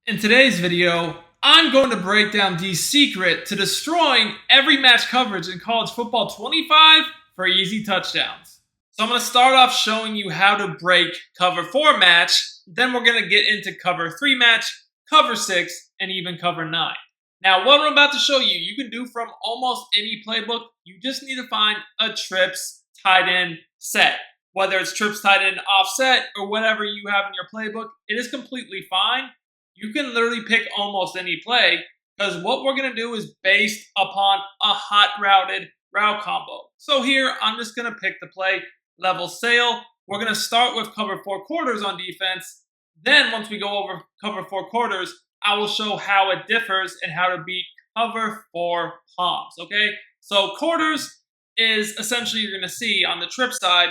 In today's video, I'm going to break down the secret to destroying every match coverage in college football 25 for easy touchdowns. So I'm going to start off showing you how to break cover 4 match, then we're going to get into cover 3 match, cover 6, and even cover 9. Now, what I'm about to show you, you can do from almost any playbook. You just need to find a trips tight end set. Whether it's trips tight end offset or whatever you have in your playbook, it is completely fine. You can literally pick almost any play because what we're going to do is based upon a hot routed route combo. So here, I'm just going to pick the play level sail. We're going to start with cover 4 quarters on defense. Then once we go over cover 4 quarters, I will show how it differs and how to beat cover 4 palms, okay? So quarters is essentially, you're going to see on the trip side,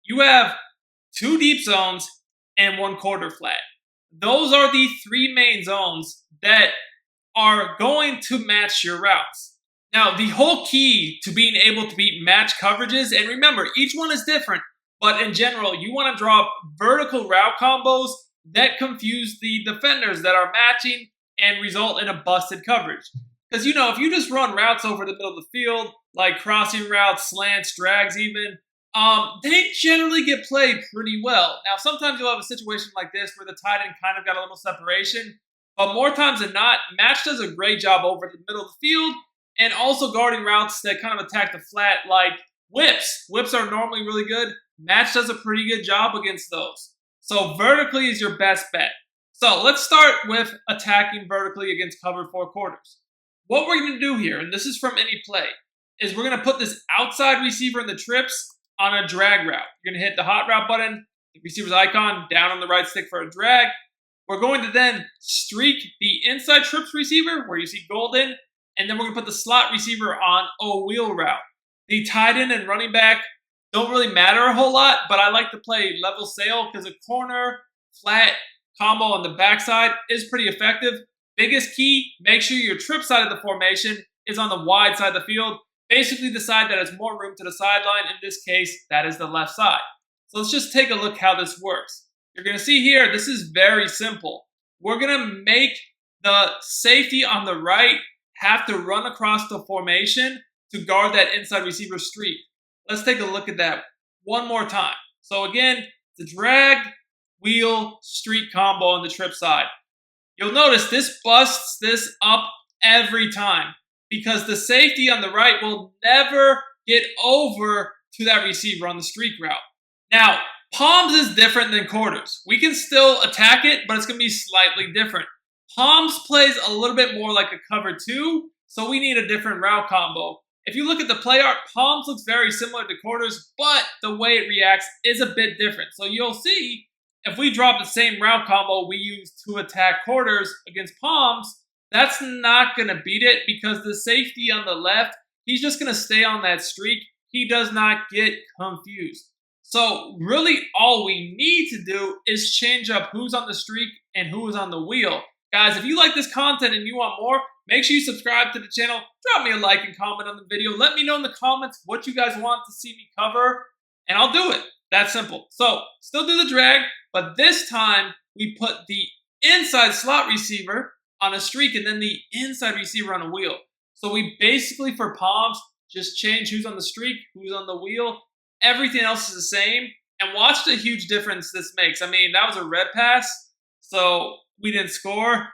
you have 2 deep zones and 1 quarter flat. Those are the 3 main zones that are going to match your routes. Now, the whole key to being able to beat match coverages, and remember, each one is different, but in general, you want to draw up vertical route combos that confuse the defenders that are matching and result in a busted coverage. Because, if you just run routes over the middle of the field, like crossing routes, slants, drags even, they generally get played pretty well. Now, sometimes you'll have a situation like this where the tight end kind of got a little separation, but more times than not, Match does a great job over the middle of the field and also guarding routes that kind of attack the flat like whips. Whips are normally really good. Match does a pretty good job against those. So vertically is your best bet. So let's start with attacking vertically against cover 4 quarters. What we're going to do here, and this is from any play, is we're going to put this outside receiver in the trips on a drag route. You're going to hit the hot route button, the receiver's icon, down on the right stick for a drag. We're going to then streak the inside trips receiver, where you see golden, and then we're going to put the slot receiver on a wheel route. The tight end and running back don't really matter a whole lot, but I like to play level sail because a corner flat combo on the backside is pretty effective. Biggest key, make sure your trip side of the formation is on the wide side of the field. Basically the side that has more room to the sideline. In this case, that is the left side. So let's just take a look how this works. You're going to see here, this is very simple. We're going to make the safety on the right have to run across the formation to guard that inside receiver streak. Let's take a look at that one more time. So again, the drag, wheel, streak combo on the trip side. You'll notice this busts this up every time, because the safety on the right will never get over to that receiver on the streak route. Now, palms is different than quarters. We can still attack it, but it's going to be slightly different. Palms plays a little bit more like a cover 2, so we need a different route combo. If you look at the play art, palms looks very similar to quarters, but the way it reacts is a bit different. So you'll see, if we drop the same route combo we use to attack quarters against palms, that's not going to beat it because the safety on the left, he's just going to stay on that streak. He does not get confused. So really all we need to do is change up who's on the streak and who is on the wheel. Guys, if you like this content and you want more, make sure you subscribe to the channel. Drop me a like and comment on the video. Let me know in the comments what you guys want to see me cover, and I'll do it. That's simple. So still do the drag, but this time we put the inside slot receiver on a streak and then the inside receiver on a wheel. So we basically, for palms, just change who's on the streak, who's on the wheel. Everything else is the same. And watch the huge difference this makes. I mean, that was a red pass, so we didn't score.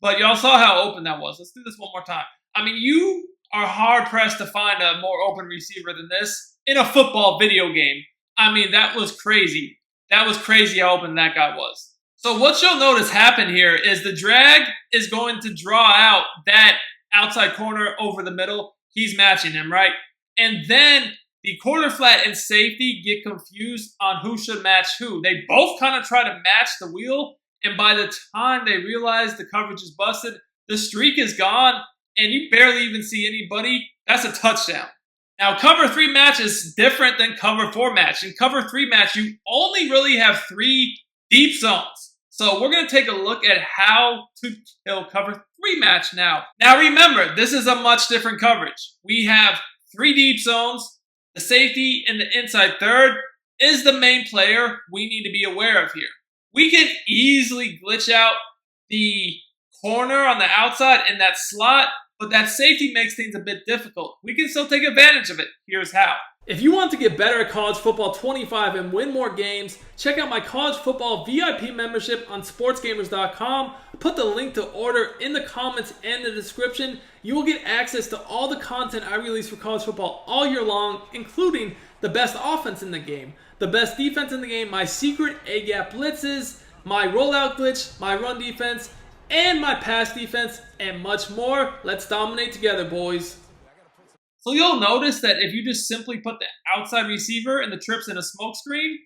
But y'all saw how open that was. Let's do this one more time. I mean, you are hard-pressed to find a more open receiver than this in a football video game. I mean, that was crazy. That was crazy how open that guy was. So what you'll notice happen here is the drag is going to draw out that outside corner over the middle. He's matching him, right? And then the quarter flat and safety get confused on who should match who. They both kind of try to match the wheel, and by the time they realize the coverage is busted, the streak is gone, and you barely even see anybody. That's a touchdown. Now, cover 3 match is different than cover 4 match. In cover 3 match, you only really have 3 deep zones. So we're going to take a look at how to kill cover 3 match now. Now remember, this is a much different coverage. We have 3 deep zones. The safety in the inside third is the main player we need to be aware of here. We can easily glitch out the corner on the outside in that slot, but that safety makes things a bit difficult. We can still take advantage of it. Here's how. If you want to get better at college football 25 and win more games, check out my college football VIP membership on sportsgamerz.com. Put the link to order in the comments and the description. You will get access to all the content I release for college football all year long, including the best offense in the game, the best defense in the game, my secret A-gap blitzes, my rollout glitch, my run defense, and my pass defense, and much more. Let's dominate together, boys. So you'll notice that if you just simply put the outside receiver and the trips in a smoke screen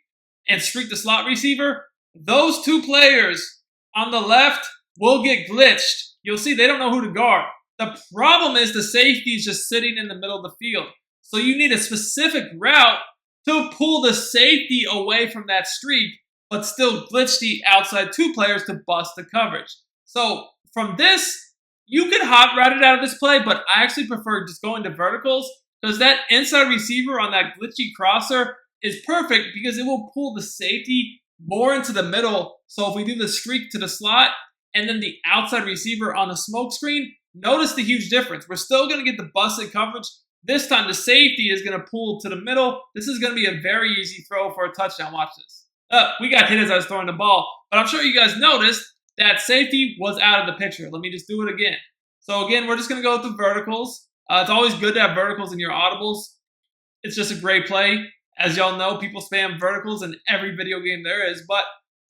and streak the slot receiver, those two players on the left will get glitched. You'll see they don't know who to guard. The problem is the safety is just sitting in the middle of the field. So you need a specific route to pull the safety away from that streak, but still glitch the outside two players to bust the coverage. So from this, you can hot route it out of this play, but I actually prefer just going to verticals because that inside receiver on that glitchy crosser is perfect because it will pull the safety more into the middle. So if we do the streak to the slot and then the outside receiver on the smoke screen, notice the huge difference. We're still going to get the busted coverage. This time the safety is going to pull to the middle. This is going to be a very easy throw for a touchdown. Watch this. We got hit as I was throwing the ball, but I'm sure you guys noticed that safety was out of the picture. Let me just do it again. So again, we're just going to go with the verticals. It's always good to have verticals in your audibles. It's just a great play. As y'all know, people spam verticals in every video game there is, but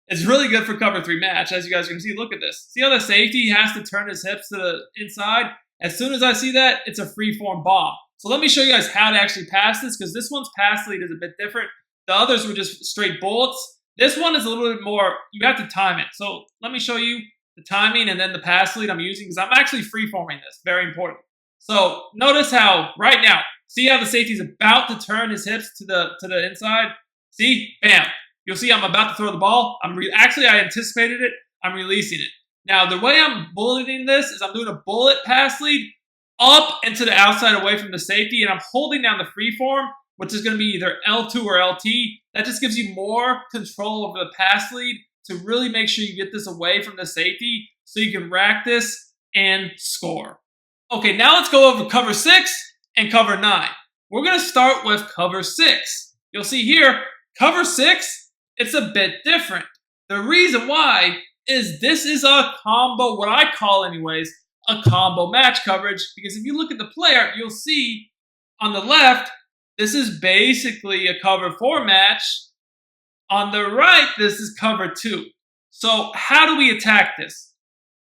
it's really good for cover 3 match. As you guys can see, look at this. See how the safety has to turn his hips to the inside? As soon as I see that, it's a free-form bomb. So let me show you guys how to actually pass this, because this one's pass lead is a bit different. The others were just straight bullets. This one is a little bit more, you have to time it. So let me show you the timing and then the pass lead I'm using because I'm actually free-forming this. Very important. So notice how right now, see how the safety's about to turn his hips to the inside? See? Bam. You'll see I'm about to throw the ball. Actually, I anticipated it. I'm releasing it. Now, the way I'm bulleting this is I'm doing a bullet pass lead up and to the outside away from the safety, and I'm holding down the free form, which is going to be either L2 or LT. That just gives you more control over the pass lead to really make sure you get this away from the safety so you can rack this and score. Okay, now let's go over cover 6 and cover 9. We're going to start with cover 6. You'll see here, cover 6, it's a bit different. The reason why is this is a combo, what I call anyways, a combo match coverage, because if you look at the player, you'll see on the left, this is basically a cover 4 match. On the right, this is cover 2. So how do we attack this?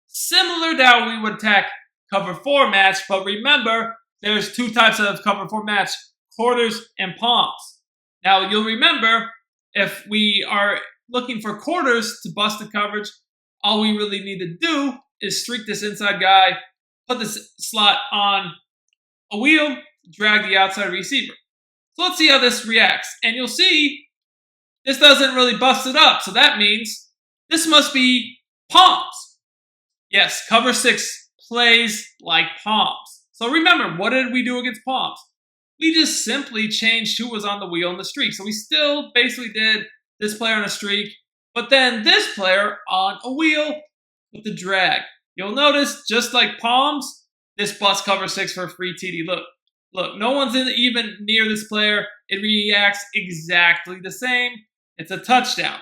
Similar to how we would attack cover 4 match, but remember, there's 2 types of cover 4 match, quarters and palms. Now, you'll remember, if we are looking for quarters to bust the coverage, all we really need to do is streak this inside guy, put this slot on a wheel, drag the outside receiver. So let's see how this reacts. And you'll see this doesn't really bust it up. So that means this must be palms. Yes, cover 6 plays like palms. So remember, what did we do against palms? We just simply changed who was on the wheel in the streak. So we still basically did this player on a streak, but then this player on a wheel with the drag. You'll notice, just like palms, this busts cover 6 for a free TD. Look, no one's even near this player. It reacts exactly the same. It's a touchdown.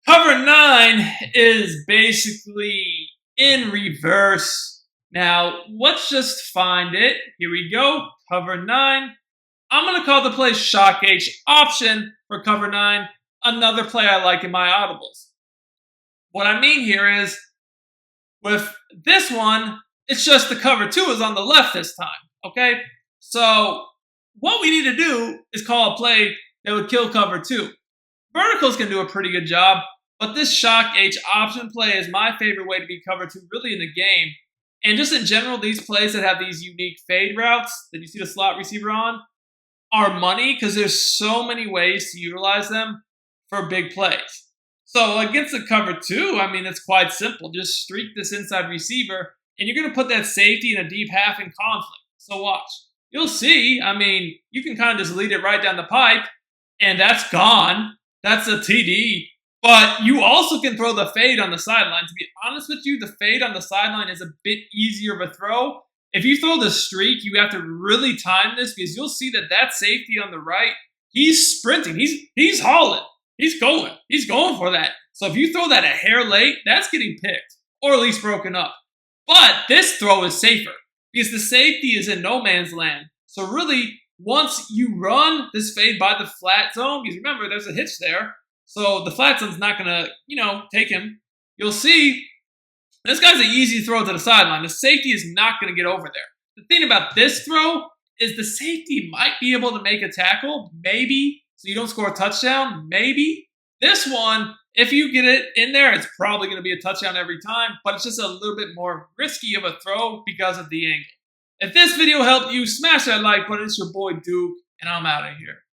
Cover 9 is basically in reverse. Now, let's just find it. Here we go, cover 9. I'm going to call the play Shock H option for cover 9, another play I like in my audibles. What I mean here is, with this one, it's just the cover 2 is on the left this time, okay? So what we need to do is call a play that would kill cover 2. Verticals can do a pretty good job, but this Shock H option play is my favorite way to beat cover 2 really in the game. And just in general, these plays that have these unique fade routes that you see the slot receiver on are money because there's so many ways to utilize them for big plays. So against the cover 2, I mean, it's quite simple. Just streak this inside receiver, and you're going to put that safety in a deep half in conflict. So watch. You'll see, I mean, you can kind of just lead it right down the pipe, and that's gone. That's a TD. But you also can throw the fade on the sideline. To be honest with you, the fade on the sideline is a bit easier of a throw. If you throw the streak, you have to really time this because you'll see that safety on the right, he's sprinting. He's hauling. He's going. He's going for that. So if you throw that a hair late, that's getting picked or at least broken up. But this throw is safer because the safety is in no man's land. So really, once you run this fade by the flat zone, because remember, there's a hitch there. So the flat zone's not going to, take him. You'll see this guy's an easy throw to the sideline. The safety is not going to get over there. The thing about this throw is the safety might be able to make a tackle, maybe, so you don't score a touchdown, maybe. This one, if you get it in there, it's probably going to be a touchdown every time, but it's just a little bit more risky of a throw because of the angle. If this video helped you, smash that like button. It's your boy Duke, and I'm out of here.